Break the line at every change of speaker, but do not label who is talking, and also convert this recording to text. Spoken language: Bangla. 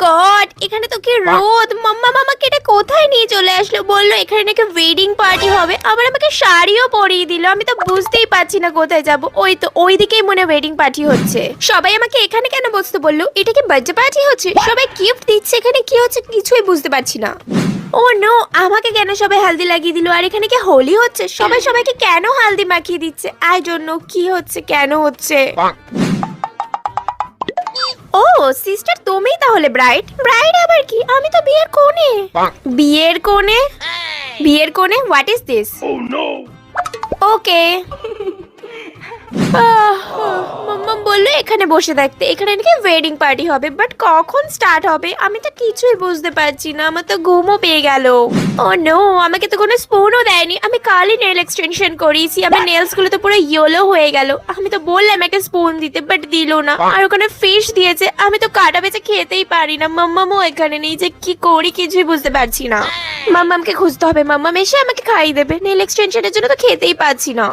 গড, এখানে তো কি রোদ! মাম্মা আমাকে এটা কোথায় নিয়ে চলে আসলো? বললো এখানে নাকি ওয়েডিং পার্টি হবে, আবার আমাকে শাড়িও পরিয়ে দিল। আমি তো বুঝতেই পারছি না কোথায় যাব। ওই তো ওইদিকেই মনে ওয়েডিং পার্টি হচ্ছে। সবাই আমাকে এখানে কেন বসতে বললো? এটা কি বার্থডে পার্টি হচ্ছে? সবাই গিফট দিচ্ছে, এখানে কি হচ্ছে কিছুই বুঝতে পারছি না। ও নো, আমাকে কেন সবাই হালদি লাগিয়ে দিল? আর এখানে কি হোলি হচ্ছে? সবাই সবাইকে কেন হালদি মাখিয়ে দিচ্ছে? আই ডোন্ট নো কি হচ্ছে, কেন হচ্ছে। ও সিস্টার, তুমিই তাহলে ব্রাইড? ব্রাইড আবার কি? আমি তো বিয়ের কোণে। বিয়ের কোণে? বিয়ের কোণে? What is this? Okay. Mamma বললো এখানে বসে থাকতে, এখানে নাকি ওয়েডিং পার্টি হবে, বাট কখন স্টার্ট হবে আমি তো কিছুই বুঝতে পারছি না। আমার তো ঘুমও পেয়ে গেল। ও নো, আমাকে তো কোনো স্পুনও দেয়নি। আমি কালই নেল এক্সটেনশন করিয়েছি, আমার নেলস গুলো তো পুরো ইয়েলো হয়ে গেল। আমি তো বললাম একটা স্পুন দিতে, বাট দিল না। আর ওখানে ফিশ দিয়েছে, আমি তো কাটা বেচে খেতেই পারি না। মাম্মামও এখানে নেই, যে কি করি কিছুই বুঝতে পারছি না। মাম্মামকে খুঁজতে হবে, মাম্মাম এসে আমাকে খাইয়ে দেবে। নেল এক্সটেনশনের জন্য তো খেতেই পাচ্ছি না।